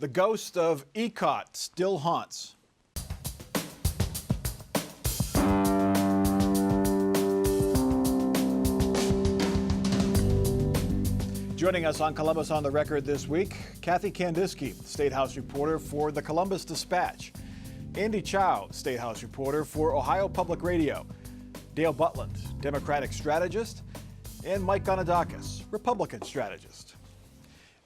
The ghost of ECOT still haunts. Joining us on Columbus on the Record this week, Kathy Kandinsky, State House reporter for the Columbus Dispatch. Andy Chow, State House reporter for Ohio Public Radio. Dale Butland, Democratic strategist. And Mike Gonidakis, Republican strategist.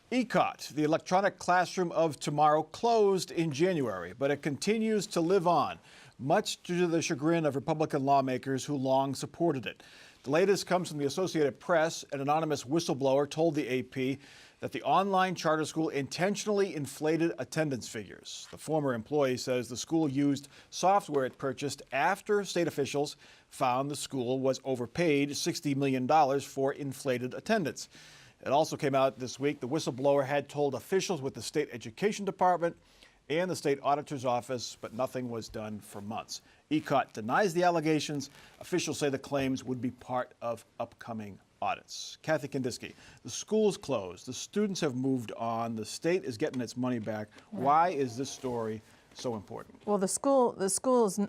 ECOT, the electronic classroom of tomorrow, closed in January, but it continues to live on, much to the chagrin of Republican lawmakers who long supported it. The latest comes from the Associated Press. An anonymous whistleblower told the AP that the online charter school intentionally inflated attendance figures. The former employee says the school used software it purchased after state officials found the school was overpaid $60 million for inflated attendance. It also came out this week the whistleblower had told officials with the state education department and the state auditor's office, but nothing was done for months. ECOT denies the allegations. Officials say the claims would be part of upcoming audits. Kathy Kandinsky, the school's closed. The students have moved on. The state is getting its money back. Why is this story so important? Well, the school's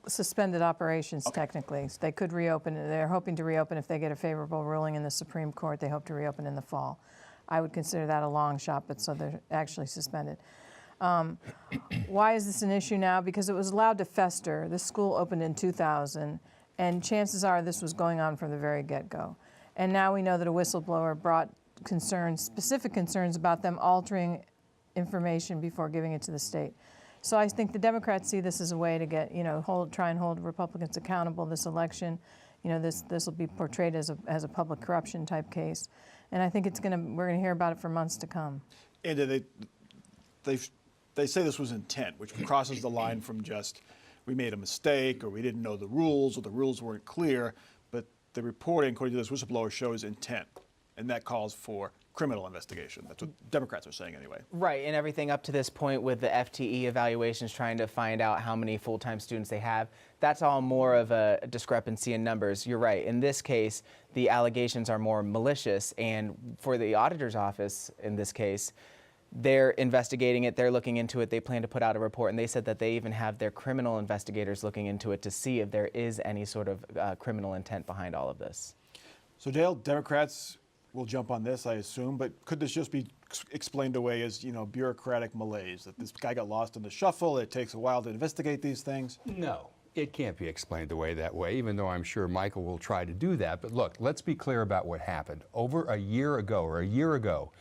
suspended operations technically. So they could reopen. They're hoping to reopen if they get a favorable ruling in the Supreme Court. They hope to reopen in the fall. I would consider that a long shot, but so they're actually suspended. Why is this an issue now? Because it was allowed to fester. This school opened in 2000, and chances are this was going on from the very get-go. And now we know that a whistleblower brought concerns, specific concerns about them altering information before giving it to the state. So I think the Democrats see this as a way to get, try and hold Republicans accountable this election. This will be portrayed as a public corruption type case. And I think we're gonna hear about it for months to come. And they say this was intent, which crosses the line from just we made a mistake or we didn't know the rules or the rules weren't clear, but the reporting, according to this whistleblower, shows intent, and that calls for criminal investigation. That's what Democrats are saying anyway. Right, and everything up to this point with the FTE evaluations trying to find out how many full-time students they have, that's all more of a discrepancy in numbers. You're right. In this case, the allegations are more malicious, and for the auditor's office in this case, they're investigating it, they're looking into it, they plan to put out a report, and they said that they even have their criminal investigators looking into it to see if there is any sort of criminal intent behind all of this. So Dale, Democrats will jump on this, I assume, but could this just be explained away as, bureaucratic malaise, that this guy got lost in the shuffle, it takes a while to investigate these things? No, it can't be explained away that way, even though I'm sure Michael will try to do that. But look, let's be clear about what happened. Over a year ago,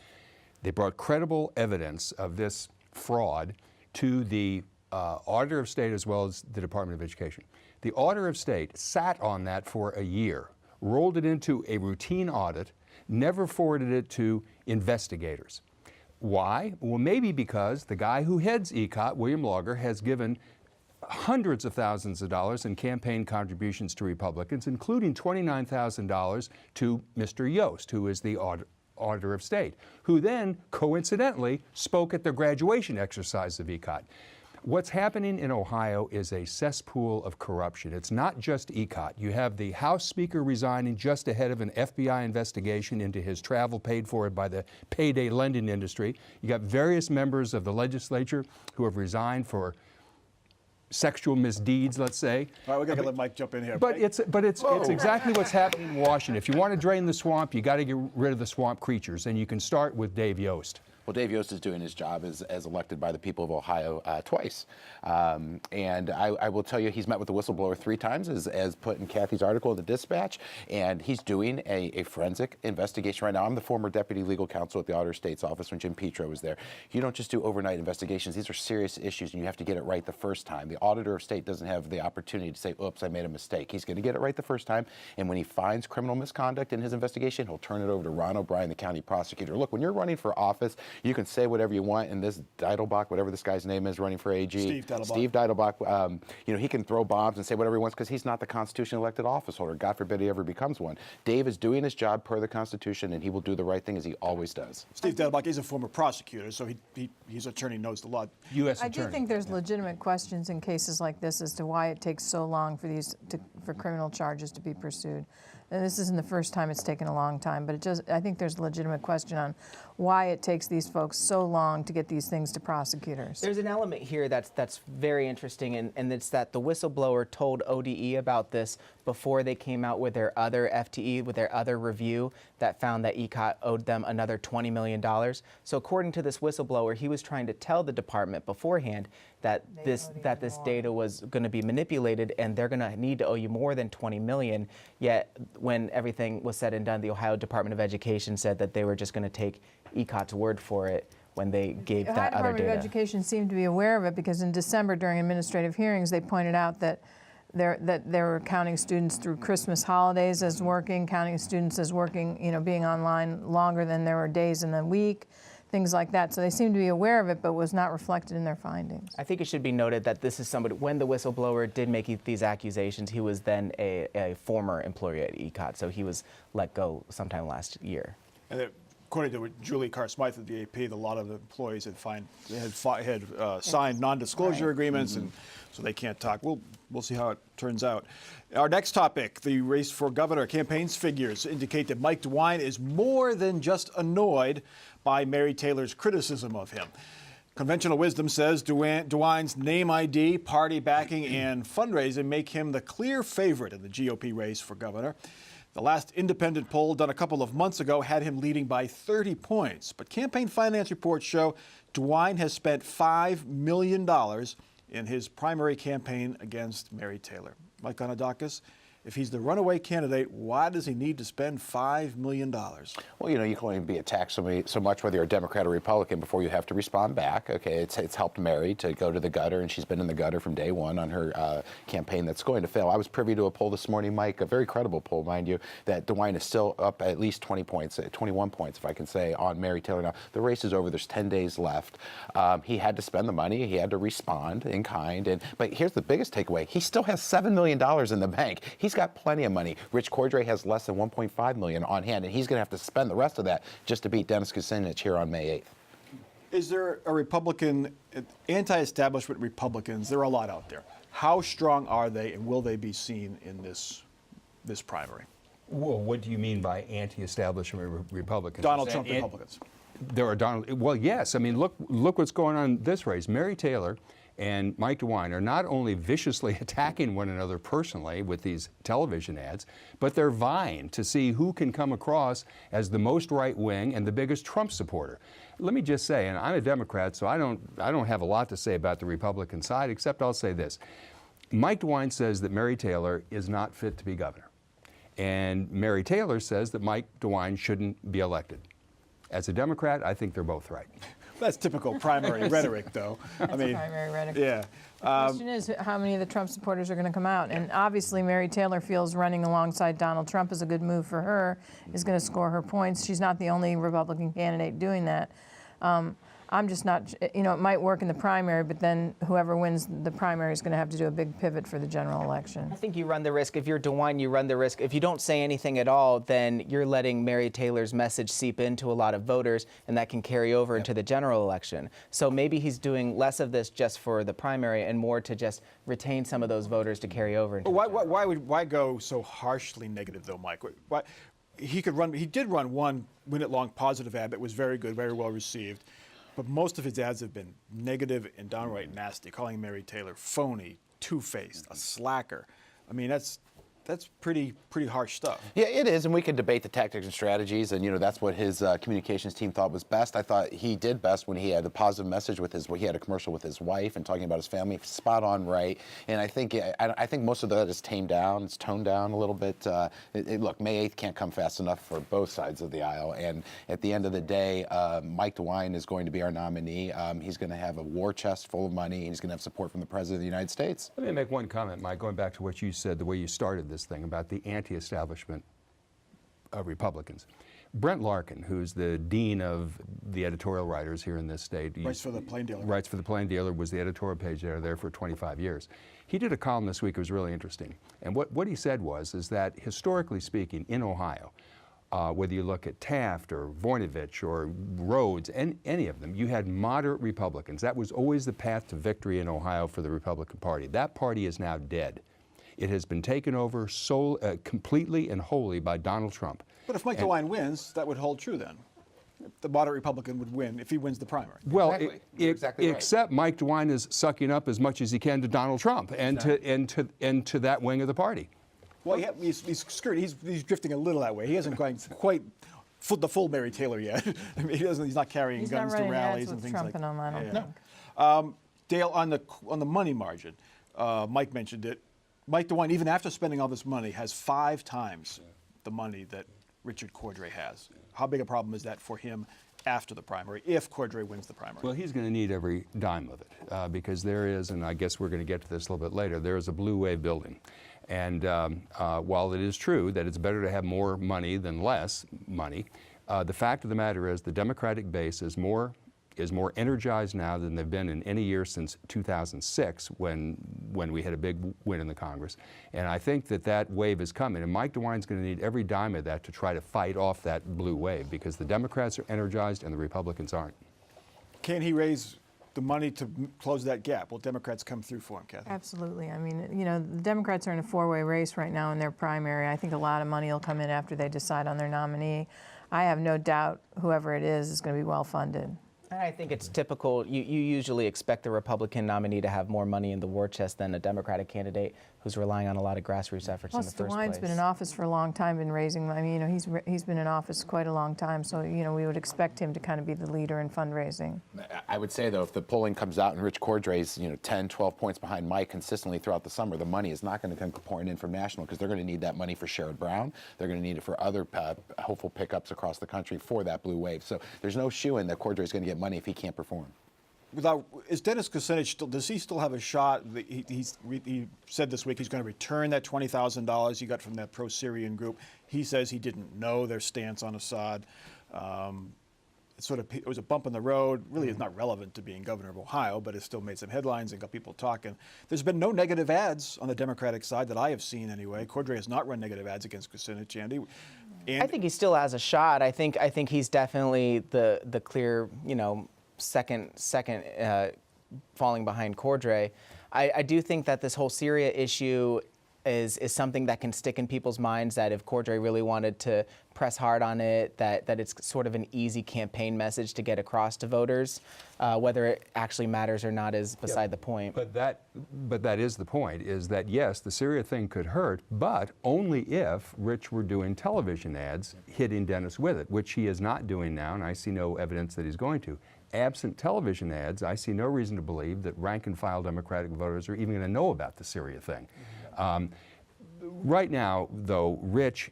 they brought credible evidence of this fraud to the Auditor of State as well as the Department of Education. The Auditor of State sat on that for a year, rolled it into a routine audit, never forwarded it to investigators. Why? Well, maybe because the guy who heads ECOT, William Lauger, has given hundreds of thousands of dollars in campaign contributions to Republicans, including $29,000 to Mr. Yost, who is the Auditor of State, who then, coincidentally, spoke at the graduation exercise of ECOT. What's happening in Ohio is a cesspool of corruption. It's not just ECOT. You have the House Speaker resigning just ahead of an FBI investigation into his travel paid for by the payday lending industry. You got various members of the legislature who have resigned for sexual misdeeds, let's say. All right, we're gonna let Mike jump in here. But it's exactly what's happening in Washington. If you want to drain the swamp, you got to get rid of the swamp creatures, and you can start with Dave Yost. Well, Dave Yost is doing his job as elected by the people of Ohio twice. And I will tell you, he's met with the whistleblower 3 times, as put in Kathy's article in the Dispatch, and he's doing a forensic investigation right now. I'm the former deputy legal counsel at the Auditor of State's office when Jim Petro was there. You don't just do overnight investigations. These are serious issues, and you have to get it right the first time. The Auditor of State doesn't have the opportunity to say, oops, I made a mistake. He's going to get it right the first time, and when he finds criminal misconduct in his investigation, he'll turn it over to Ron O'Brien, the county prosecutor. Look, when you're running for office, you can say whatever you want, and this Deidelbach, whatever this guy's name is, running for AG, Steve Deidelbach, he can throw bombs and say whatever he wants because he's not the constitutionally elected office holder. God forbid he ever becomes one. Dave is doing his job per the Constitution, and he will do the right thing as he always does. Steve Deidelbach is a former prosecutor, so his attorney knows the law. U.S. attorney. I do think there's legitimate questions in cases like this as to why it takes so long for criminal charges to be pursued. and this isn't the first time it's taken a long time, but I think there's a legitimate question on why it takes these folks so long to get these things to prosecutors. There's an element here that's very interesting, and it's that the whistleblower told ODE about this before they came out with their other FTE, with their other review that found that ECOT owed them another $20 million. So according to this whistleblower, he was trying to tell the department beforehand that this data was going to be manipulated and they're going to need to owe you more than $20 million. Yet when everything was said and done, the Ohio Department of Education said that they were just going to take ECOT's word for it when they gave The that Ohio other Department data. of Education seemed to be aware of it because in December during administrative hearings, they pointed out that they were counting students through Christmas holidays as working, counting students as working, being online longer than there were days in the week, things like that. So they seemed to be aware of it, but was not reflected in their findings. I think it should be noted that this is somebody, when the whistleblower did make these accusations, he was then a former employee at ECOT, so he was let go sometime last year. And according to Julie Carr-Smythe at the AP, a lot of the employees had signed non-disclosure agreements, and so they can't talk. We'll see how it turns out. Our next topic, the race for governor. Campaigns figures indicate that Mike DeWine is more than just annoyed by Mary Taylor's criticism of him. Conventional wisdom says DeWine's name ID, party backing, and fundraising make him the clear favorite in the GOP race for governor. The last independent poll done a couple of months ago had him leading by 30 points. But campaign finance reports show DeWine has spent $5 million in his primary campaign against Mary Taylor. Mike Konadakis, if he's the runaway candidate, why does he need to spend $5 million? Well, you can only be attacked so much whether you're a Democrat or Republican before you have to respond back. Okay, it's helped Mary to go to the gutter, and she's been in the gutter from day one on her campaign that's going to fail. I was privy to a poll this morning, Mike, a very credible poll, mind you, that DeWine is still up at least 20 points, 21 points, if I can say, on Mary Taylor. Now, the race is over. There's 10 days left. He had to spend the money. He had to respond in kind. But here's the biggest takeaway. He still has $7 million in the bank. He's got plenty of money. Rich Cordray has less than $1.5 million on hand, and he's going to have to spend the rest of that just to beat Dennis Kucinich here on May 8th. Is there a Republican, anti-establishment Republicans, there are a lot out there. How strong are they, and will they be seen in this primary? Well, what do you mean by anti-establishment Republicans? Donald Trump Republicans. There are well, yes. I mean, look what's going on in this race. Mary Taylor and Mike DeWine are not only viciously attacking one another personally with these television ads, but they're vying to see who can come across as the most right-wing and the biggest Trump supporter. Let me just say, and I'm a Democrat, so I don't have a lot to say about the Republican side, except I'll say this. Mike DeWine says that Mary Taylor is not fit to be governor. And Mary Taylor says that Mike DeWine shouldn't be elected. As a Democrat, I think they're both right. That's typical primary rhetoric, though. That's primary rhetoric. Yeah. The question is how many of the Trump supporters are going to come out. And obviously Mary Taylor feels running alongside Donald Trump is a good move for her, is going to score her points. She's not the only Republican candidate doing that. I'm just not, it might work in the primary, but then whoever wins the primary is going to have to do a big pivot for the general election. I think you run the risk. If you're DeWine, you run the risk. If you don't say anything at all, then you're letting Mary Taylor's message seep into a lot of voters, and that can carry over into the general election. So maybe he's doing less of this just for the primary and more to just retain some of those voters to carry over. Into Why go so harshly negative, though, Mike? He did run one minute-long positive ad that was very good, very well received. But most of his ads have been negative and downright nasty, calling Mary Taylor phony, two-faced, a slacker. I mean, that's pretty harsh stuff. Yeah, it is, and we can debate the tactics and strategies, and that's what his communications team thought was best. I thought he did best when he had a positive message with he had a commercial with his wife and talking about his family, spot on right. And I think most of that is tamed down, it's toned down a little bit. Look, May 8th can't come fast enough for both sides of the aisle, and at the end of the day, Mike DeWine is going to be our nominee. He's going to have a war chest full of money, and he's going to have support from the President of the United States. Let me make one comment, Mike, going back to what you said, the way you started this thing about the anti-establishment Republicans. Brent Larkin, who's the dean of the editorial writers here in this state. Writes for the Plain Dealer. Writes for the Plain Dealer, was the editorial page editor there for 25 years. He did a column this week that was really interesting. And what he said is that historically speaking, in Ohio, whether you look at Taft or Voinovich or Rhodes, any of them, you had moderate Republicans. That was always the path to victory in Ohio for the Republican Party. That party is now dead. It has been taken over completely and wholly by Donald Trump. But if Mike DeWine wins, that would hold true then. The moderate Republican would win if he wins the primary. Well, Exactly. You're exactly right. except Mike DeWine is sucking up as much as he can to Donald Trump and to that wing of the party. Well, he's screwed. He's drifting a little that way. He hasn't gone quite the full Mary Taylor yet. I mean, he's not carrying He's guns not to running rallies ads and with things Trump like and that. all, I don't think. Dale, on the money margin, Mike mentioned it. Mike DeWine, even after spending all this money, has 5 times the money that Richard Cordray has. How big a problem is that for him after the primary, if Cordray wins the primary? Well, he's going to need every dime of it because there is, and I guess we're going to get to this a little bit later, there is a blue wave building. And while it is true that it's better to have more money than less money, the fact of the matter is the Democratic base is more energized now than they've been in any year since 2006 when we had a big win in the Congress. And I think that wave is coming. And Mike DeWine's going to need every dime of that to try to fight off that blue wave because the Democrats are energized and the Republicans aren't. Can he raise the money to close that gap? Will Democrats come through for him, Kathy? Absolutely. I mean, you know, the Democrats are in a 4-way race right now in their primary. I think a lot of money will come in after they decide on their nominee. I have no doubt whoever it is going to be well funded. I think it's typical. You usually expect the Republican nominee to have more money in the war chest than a Democratic candidate who's relying on a lot of grassroots efforts in the Plus, first DeWine's place. been in office for a long time, been raising. I mean, you know, he's been in office quite a long time, so you know, we would expect him to kind of be the leader in fundraising. I would say, though, if the polling comes out and Rich Cordray's 10, 12 points behind Mike consistently throughout the summer, the money is not going to come pouring in from national because they're going to need that money for Sherrod Brown. They're going to need it for other hopeful pickups across the country for that blue wave. So there's no shoo-in that Cordray's going to get money if he can't perform. Is Dennis Kucinich still? Does he still have a shot? He said this week he's going to return that $20,000 he got from that pro-Syrian group. He says he didn't know their stance on Assad. It was a bump in the road. Really, is not relevant to being governor of Ohio, but it still made some headlines and got people talking. There's been no negative ads on the Democratic side that I have seen anyway. Cordray has not run negative ads against Kucinich, Andy. I think he still has a shot. I think he's definitely the clear, second falling behind Cordray. I do think that this whole Syria issue is something that can stick in people's minds, that if Cordray really wanted to press hard on it, that it's sort of an easy campaign message to get across to voters. Whether it actually matters or not is beside the point. But that is the point, is that yes, the Syria thing could hurt, but only if Rich were doing television ads hitting Dennis with it, which he is not doing now, and I see no evidence that he's going to. Absent television ads, I see no reason to believe that rank-and-file Democratic voters are even going to know about the Syria thing. Right now, though, Rich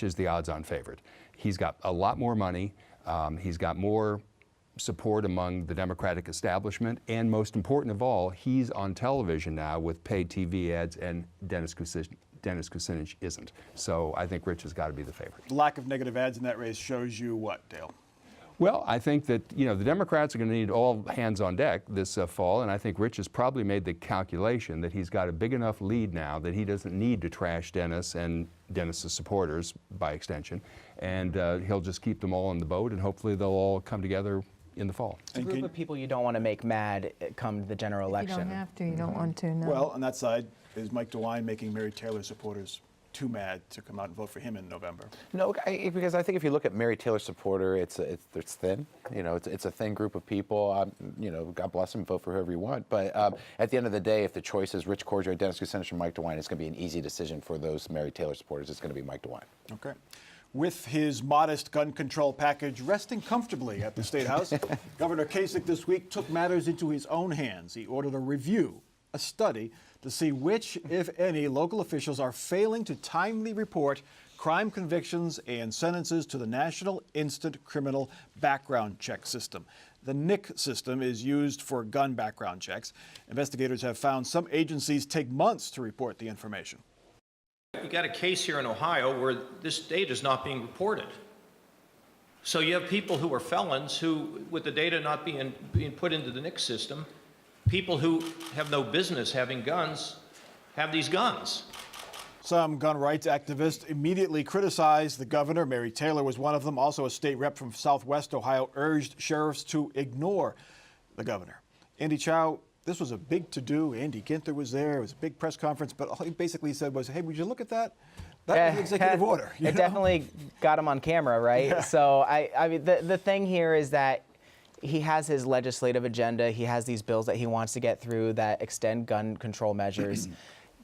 is the odds-on favorite. He's got a lot more money. He's got more support among the Democratic establishment, and most important of all, he's on television now with paid TV ads, and Dennis Kucinich isn't. So I think Rich has got to be the favorite. The lack of negative ads in that race shows you what, Dale? Well, I think that, the Democrats are going to need all hands on deck this fall, and I think Rich has probably made the calculation that he's got a big enough lead now that he doesn't need to trash Dennis and Dennis's supporters by extension, and he'll just keep them all on the boat, and hopefully they'll all come together in the fall. It's a group of people you don't want to make mad come the general election. You don't have to. You don't want to. No. Well, on that side, is Mike DeWine making Mary Taylor supporters too mad to come out and vote for him in November? No, because I think if you look at Mary Taylor supporter, it's thin. It's a thin group of people. God bless them, vote for whoever you want. But at the end of the day, if the choice is Rich Cordray, Dennis Kucinich, or Mike DeWine, it's going to be an easy decision for those Mary Taylor supporters. It's going to be Mike DeWine. Okay. With his modest gun control package resting comfortably at the State House, Governor Kasich this week took matters into his own hands. He ordered a review, a study, to see which, if any, local officials are failing to timely report crime convictions and sentences to the National Instant Criminal Background Check System. The NIC system is used for gun background checks. Investigators have found some agencies take months to report the information. We got a case here in Ohio where this data is not being reported. So you have people who are felons who, with the data not being put into the NIC system, people who have no business having guns have these guns. Some gun rights activists immediately criticized the governor. Mary Taylor was one of them. Also, a state rep from Southwest Ohio urged sheriffs to ignore the governor. Andy Chow, this was a big to-do. Andy Ginther was there. It was a big press conference. But all he basically said was, hey, would you look at that? That was the executive order. you It know? definitely got him on camera, right? Yeah. So I mean, the thing here is that he has his legislative agenda. He has these bills that he wants to get through that extend gun control measures.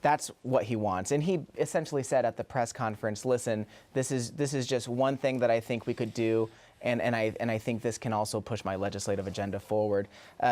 That's what he wants. And he essentially said at the press conference, listen, this is just one thing that I think we could do. And I think this can also push my legislative agenda forward.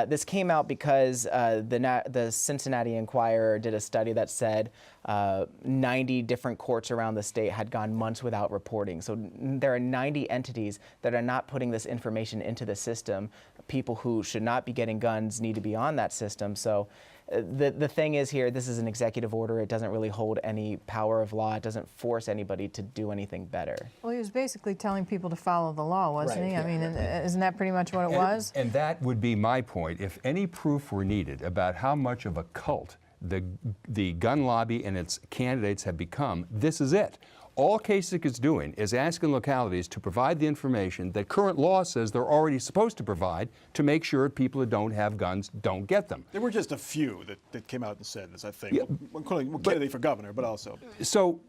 This came out because the Cincinnati Enquirer did a study that said 90 different courts around the state had gone months without reporting. So there are 90 entities that are not putting this information into the system. People who should not be getting guns need to be on that system. So the thing is here, this is an executive order. It doesn't really hold any power of law. It doesn't force anybody to do anything better. Well, he was basically telling people to follow the law, wasn't Right, he? I yeah. mean, isn't that pretty much what it was? And that would be my point. If any proof were needed about how much of a cult the gun lobby and its candidates have become, this is it. All Kasich is doing is asking localities to provide the information that current law says they're already supposed to provide to make sure people who don't have guns don't get them. There were just a few that came out and said this, I think. Yeah, Including candidate for governor, but also. So,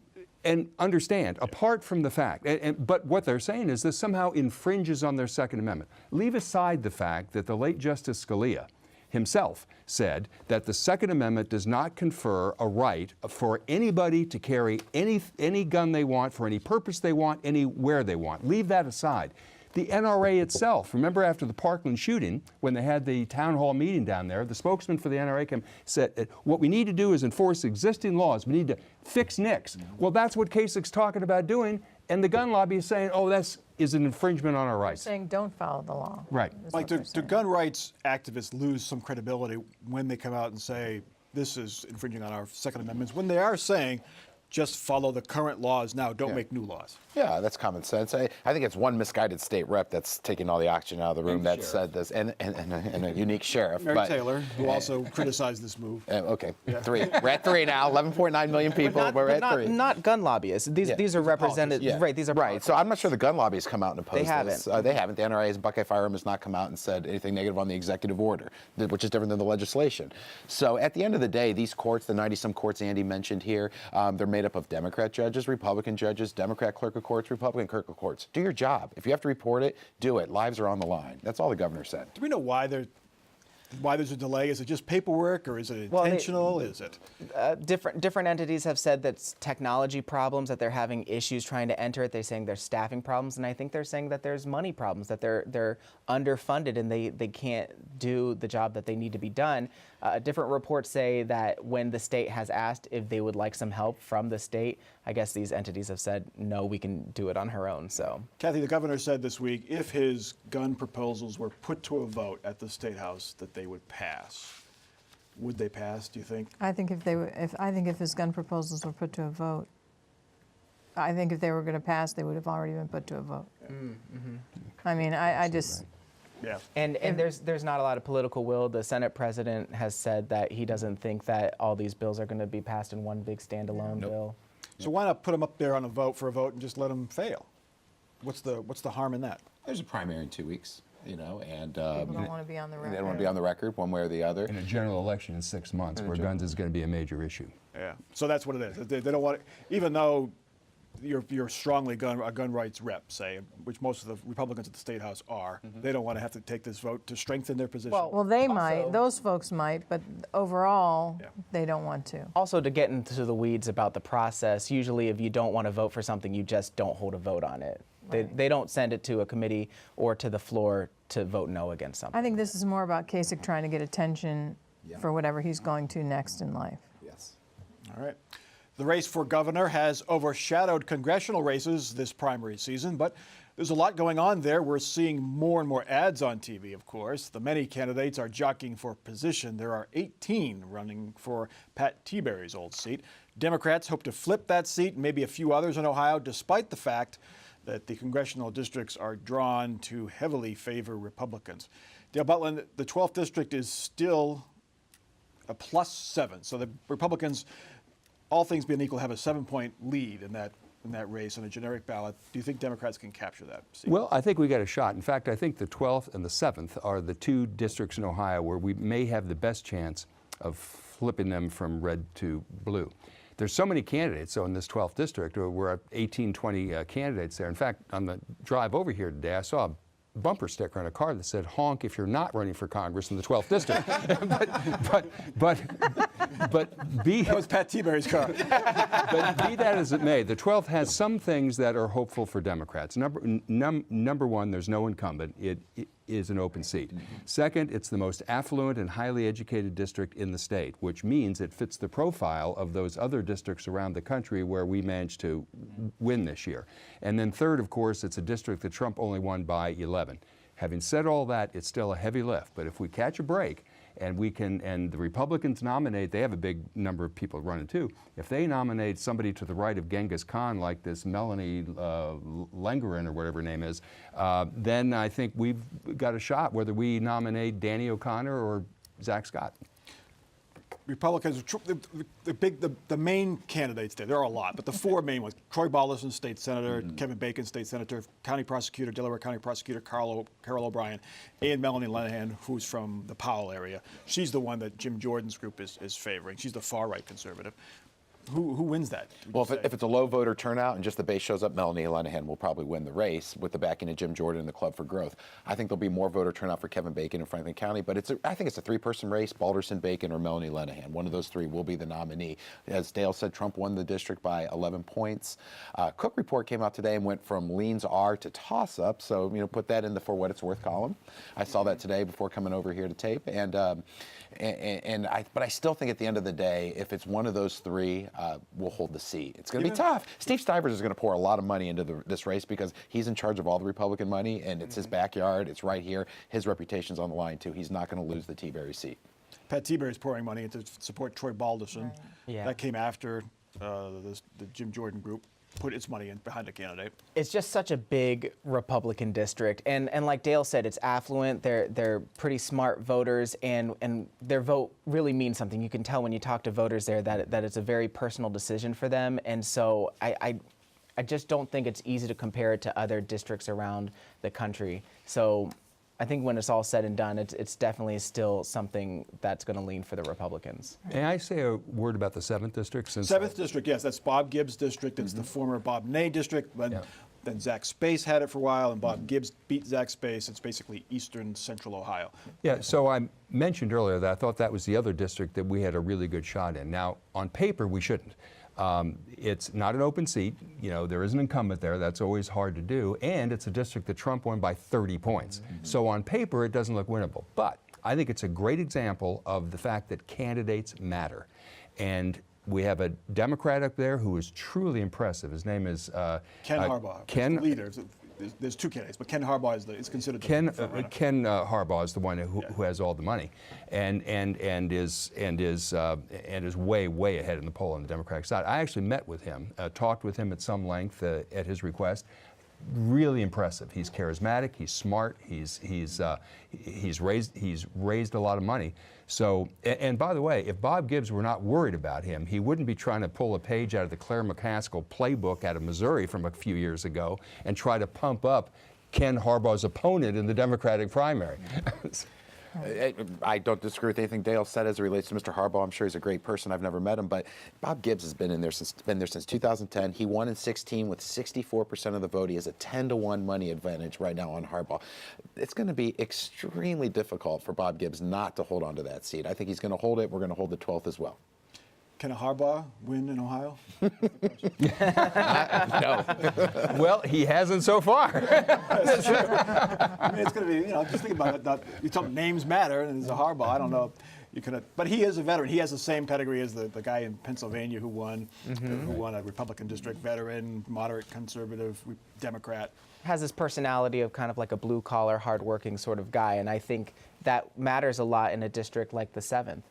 and understand, apart from the fact, but what they're saying is this somehow infringes on their Second Amendment. Leave aside the fact that the late Justice Scalia himself said that the Second Amendment does not confer a right for anybody to carry any gun they want, for any purpose they want, anywhere they want. Leave that aside. The NRA itself, remember after the Parkland shooting, when they had the town hall meeting down there, the spokesman for the NRA said, what we need to do is enforce existing laws. We need to fix NICS. Well, that's what Kasich's talking about doing, and the gun lobby is saying, oh, that's is an infringement on our rights. Saying don't follow the law. Right. is Mike, what they're do saying. gun rights activists lose some credibility when they come out and say this is infringing on our Second Amendment, when they are saying just follow the current laws now, don't make new laws? Yeah, that's common sense. I think it's one misguided state rep that's taking all the oxygen out of the room that said this, and a unique sheriff. Mary but- Taylor, who also criticized this move. Okay, 3. We're at 3 now. 11.9 million people. But We're at not, 3. not gun lobbyists. These are represented. Yeah. Right. These are right. So I'm not sure the gun lobby has come out and opposed They haven't. this. They haven't. The NRA's Buckeye Firearm has not come out and said anything negative on the executive order, which is different than the legislation. So at the end of the day, these courts, the 90-some courts Andy mentioned here, they're made up of Democrat judges, Republican judges, Democrat clerk of courts, Republican clerk of courts. Do your job. If you have to report it, do it. Lives are on the line. That's all the governor said. Do we know why there's a delay? Is it just paperwork, or is it Well, intentional? Is it? different entities have said that's technology problems, that they're having issues trying to enter it. They're saying there's staffing problems, and I think they're saying that there's money problems, that they're underfunded and they can't do the job that they need to be done. Different reports say that when the state has asked if they would like some help from the state, I guess these entities have said, no, we can do it on her own. So, Kathy, the governor said this week if his gun proposals were put to a vote at the State House, that they would pass. Would they pass, do you think? I think if his gun proposals were put to a vote, I think if they were going to pass, they would have already been put to a vote. I mean, I just. Yeah. and there's not a lot of political will. The Senate president has said that he doesn't think that all these bills are going to be passed in one big standalone bill. So why not put them up there on for a vote and just let them fail? What's the harm in that? There's a primary in 2 weeks, and People don't want to be on the record. they don't want to be on the record one way or the other. In a general election in 6 months, where guns is going to be a major issue. Yeah. So that's what it is. They don't want, even though you're strongly a gun rights rep, say, which most of the Republicans at the State House are, they don't want to have to take this vote to strengthen their position. Well, they might. Those folks might, but overall, they don't want to. Also, to get into the weeds about the process, usually if you don't want to vote for something, you just don't hold a vote on it. They don't send it to a committee or to the floor to vote no against something. I think this is more about Kasich trying to get attention for whatever he's going to next in life. Yes. All right. The race for governor has overshadowed congressional races this primary season, but there's a lot going on there. We're seeing more and more ads on TV, of course. The many candidates are jockeying for position. There are 18 running for Pat Tiberi's old seat. Democrats hope to flip that seat, and maybe a few others in Ohio, despite the fact that the congressional districts are drawn to heavily favor Republicans. Dale Butland, the 12th district is still a +7. So the Republicans, all things being equal, have a 7-point lead in that in that race on a generic ballot. Do you think Democrats can capture that seat? Well, I think we got a shot. In fact, I think the 12th and the 7th are the two districts in Ohio where we may have the best chance of flipping them from red to blue. There's so many candidates, so in this 12th district, we're at 18, 20 candidates there. In fact, on the drive over here today, I saw a bumper sticker on a car that said, "Honk if you're not running for Congress in the 12th district." but be That was Pat Tiberi's car. But be that as it may, the 12th has some things that are hopeful for Democrats. Number one, there's no incumbent. It is an open seat. Second, it's the most affluent and highly educated district in the state, which means it fits the profile of those other districts around the country where we managed to win this year. And then third, of course, it's a district that Trump only won by 11. Having said all that, it's still a heavy lift. But if we catch a break, and the Republicans nominate, they have a big number of people running too. If they nominate somebody to the right of Genghis Khan, like this Melanie Lengerin or whatever her name is, then I think we've got a shot, whether we nominate Danny O'Connor or Zach Scott. Republicans, the main candidates there are a lot, but the four main ones: Troy Balderson, state senator; Kevin Bacon, state senator; county prosecutor, Delaware County prosecutor Carol O'Brien; and Melanie Lenahan, who's from the Powell area. She's the one that Jim Jordan's group is favoring. She's the far-right conservative. Who wins that? Well, if it's a low voter turnout and just the base shows up, Melanie Lenahan will probably win the race with the backing of Jim Jordan and the Club for Growth. I think there'll be more voter turnout for Kevin Bacon in Franklin County, but I think it's a three-person race: Balderson, Bacon, or Melanie Lenahan. One of those three will be the nominee. As Dale said, Trump won the district by 11 points. Cook report came out today and went from leans R to toss-up, so put that in the For What It's Worth column. I saw that today before coming over here to tape, but I still think at the end of the day, if it's one of those three, we'll hold the seat. It's going to be tough. Steve Stivers is going to pour a lot of money into this race because he's in charge of all the Republican money, and it's his backyard. It's right here. His reputation's on the line, too. He's not going to lose the Tiberi seat. Pat Tiberi's pouring money into support Troy Balderson. Right. Yeah. That came after the Jim Jordan group put its money in behind a candidate. It's just such a big Republican district, and like Dale said, it's affluent. They're pretty smart voters, and their vote really means something. You can tell when you talk to voters there that it's a very personal decision for them, and so I just don't think it's easy to compare it to other districts around the country. So I think when it's all said and done, it's definitely still something that's going to lean for the Republicans. May I say a word about the 7th district? Since 7th district, yes, that's Bob Gibbs' district. It's the former Bob Ney district. Then Zach Space had it for a while, and Bob Gibbs beat Zach Space. It's basically eastern central Ohio. Yeah, so I mentioned earlier that I thought that was the other district that we had a really good shot in. Now, on paper, we shouldn't. It's not an open seat. There is an incumbent there. That's always hard to do. And it's a district that Trump won by 30 points. So on paper, it doesn't look winnable. But I think it's a great example of the fact that candidates matter. And we have a Democrat up there who is truly impressive. His name is Ken Harbaugh. Ken, the leader. There's two candidates, but Ken Harbaugh is considered the front-runner. Ken Harbaugh is the one who has all the money, and is way ahead in the poll on the Democratic side. I actually met with him, talked with him at some length at his request. Really impressive. He's charismatic. He's smart. He's raised a lot of money. So, and by the way, if Bob Gibbs were not worried about him, he wouldn't be trying to pull a page out of the Claire McCaskill playbook out of Missouri from a few years ago and try to pump up Ken Harbaugh's opponent in the Democratic primary. I don't disagree with anything Dale said as it relates to Mr. Harbaugh. I'm sure he's a great person. I've never met him, but Bob Gibbs has been there since 2010. He won in 2016 with 64% of the vote. He has a 10-to-1 money advantage right now on Harbaugh. It's going to be extremely difficult for Bob Gibbs not to hold on to that seat. I think he's going to hold it. We're going to hold the 12th as well. Can a Harbaugh win in Ohio? No. Well, he hasn't so far. I mean, it's going to be, just think about it. You talk names matter, and there's a Harbaugh. I don't know. But he is a veteran. He has the same pedigree as the guy in Pennsylvania who won a Republican district, veteran, moderate conservative, Democrat. Has this personality of kind of like a blue-collar, hard-working sort of guy, and I think that matters a lot in a district like the 7th.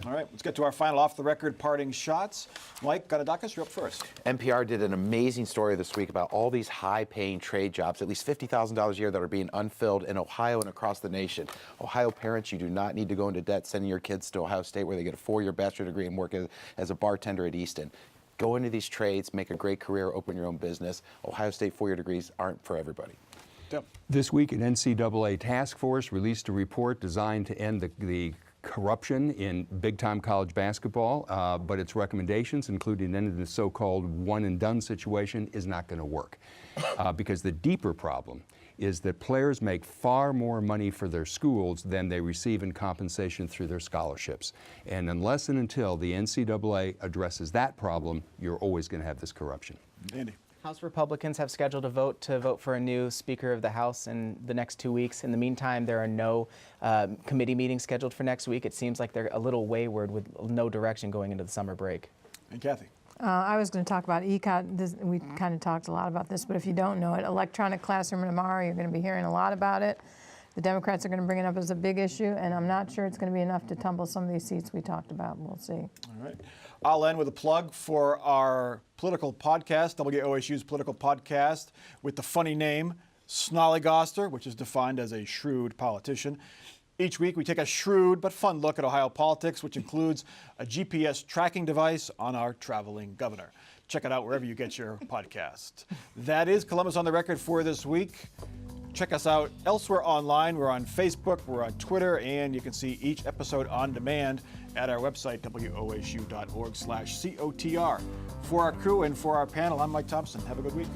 All right, let's get to our final off-the-record parting shots. Mike Gatadakis, you're up first. NPR did an amazing story this week about all these high-paying trade jobs, at least $50,000 a year, that are being unfilled in Ohio and across the nation. Ohio parents, you do not need to go into debt sending your kids to Ohio State, where they get a 4-year bachelor degree and work as a bartender at Easton. go into these trades, make a great career, open your own business. Ohio State four-year degrees aren't for everybody. Yep. This week, an NCAA task force released a report designed to end the corruption in big-time college basketball, but its recommendations, including ending the so-called one-and-done situation, is not going to work. Because the deeper problem is that players make far more money for their schools than they receive in compensation through their scholarships. And unless and until the NCAA addresses that problem, you're always going to have this corruption. Andy. House Republicans have scheduled a vote to vote for a new Speaker of the House in the next 2 weeks. In the meantime, there are no committee meetings scheduled for next week. It seems like they're a little wayward with no direction going into the summer break. And Kathy. I was going to talk about ECOT. We kind of talked a lot about this, but if you don't know it, electronic classroom tomorrow, you're going to be hearing a lot about it. The Democrats are going to bring it up as a big issue, and I'm not sure it's going to be enough to tumble some of these seats we talked about. We'll see. All right. I'll end with a plug for our political podcast, WOSU's political podcast, with the funny name Snollygoster, which is defined as a shrewd politician. Each week, we take a shrewd but fun look at Ohio politics, which includes a GPS tracking device on our traveling governor. Check it out wherever you get your podcast. That is Columbus on the Record for this week. Check us out elsewhere online. We're on Facebook, we're on Twitter, and you can see each episode on demand at our website, wosu.org/COTR. For our crew and for our panel, I'm Mike Thompson. Have a good week.